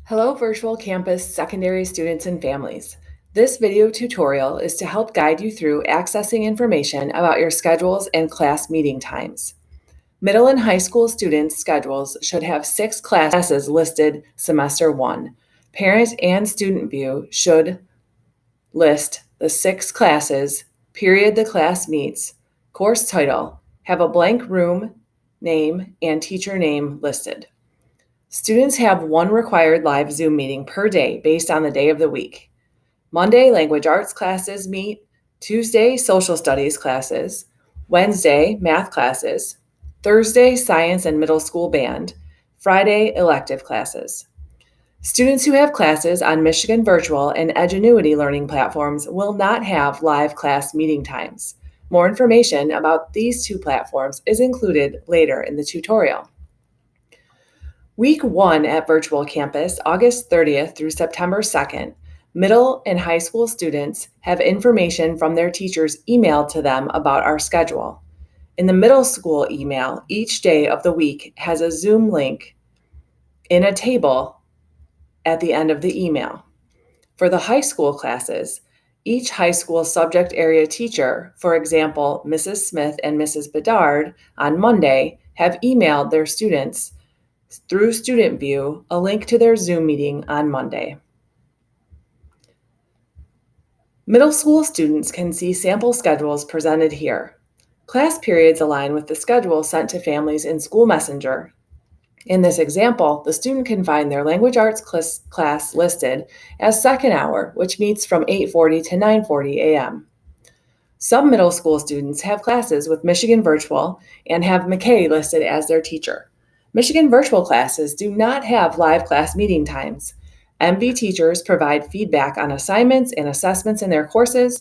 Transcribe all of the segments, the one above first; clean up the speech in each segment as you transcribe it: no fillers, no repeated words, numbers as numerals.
Hello, Virtual Campus secondary students and families. This video tutorial is to help guide you through accessing information about your schedules and class meeting times. Middle and high school students' schedules should have 6 classes listed semester 1. Parent and student view should list the 6 classes, period the class meets, course title, have a blank room name and teacher name listed. Students have one required live Zoom meeting per day based on the day of the week. Monday, language arts classes meet. Tuesday, social studies classes. Wednesday, math classes. Thursday, science and middle school band. Friday, elective classes. Students who have classes on Michigan Virtual and Edgenuity learning platforms will not have live class meeting times. More information about these two platforms is included later in the tutorial. Week 1 at Virtual Campus, August 30th through September 2nd, middle and high school students have information from their teachers emailed to them about our schedule. In the middle school email, each day of the week has a Zoom link in a table at the end of the email. For the high school classes, each high school subject area teacher, for example, Mrs. Smith and Mrs. Bedard, on Monday have emailed their students through Student View a link to their Zoom meeting on Monday. Middle school students can see sample schedules presented here. Class periods align with the schedule sent to families in School Messenger. In this example, the student can find their language arts class listed as second hour, which meets from 8:40 to 9:40 a.m. Some middle school students have classes with Michigan Virtual and have McKay listed as their teacher. Michigan Virtual classes do not have live class meeting times. MV teachers provide feedback on assignments and assessments in their courses.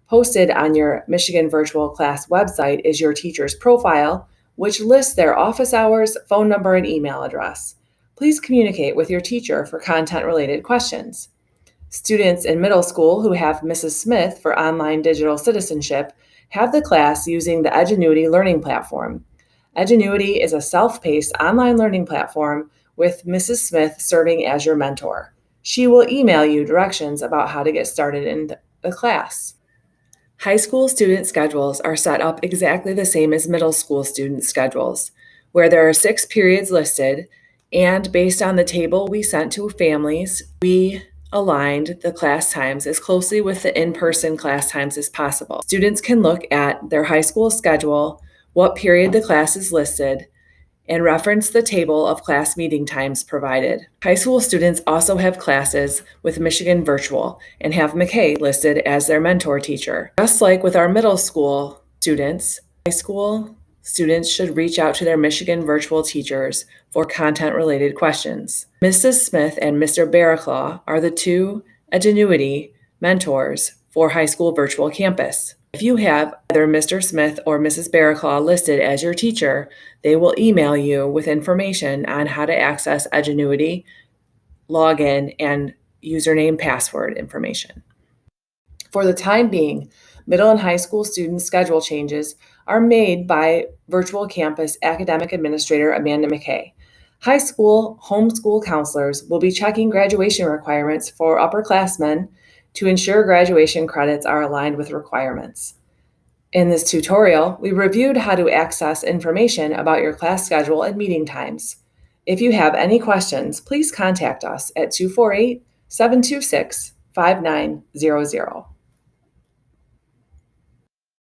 Posted on your Michigan Virtual class website is your teacher's profile, which lists their office hours, phone number, and email address. Please communicate with your teacher for content-related questions. Students in middle school who have Mrs. Smith for online digital citizenship have the class using the Edgenuity learning platform. Edgenuity is a self-paced online learning platform with Mrs. Smith serving as your mentor. She will email you directions about how to get started in the class. High school student schedules are set up exactly the same as middle school student schedules, where there are 6 periods listed, and based on the table we sent to families, we aligned the class times as closely with the in-person class times as possible. Students can look at their high school schedule, what period the class is listed, and reference the table of class meeting times provided. High school students also have classes with Michigan Virtual and have McKay listed as their mentor teacher. Just like with our middle school students, high school students should reach out to their Michigan Virtual teachers for content-related questions. Mrs. Smith and Mr. Barraclaw are the two Edgenuity mentors for high school virtual campus. If you have either Mr. Smith or Mrs. Barraclaw listed as your teacher, they will email you with information on how to access Edgenuity, login, and username password information. For the time being, middle and high school student schedule changes are made by Virtual Campus Academic Administrator Amanda McKay. High school homeschool counselors will be checking graduation requirements for upperclassmen to ensure graduation credits are aligned with requirements. In this tutorial, we reviewed how to access information about your class schedule and meeting times. If you have any questions, please contact us at 248-726-5900.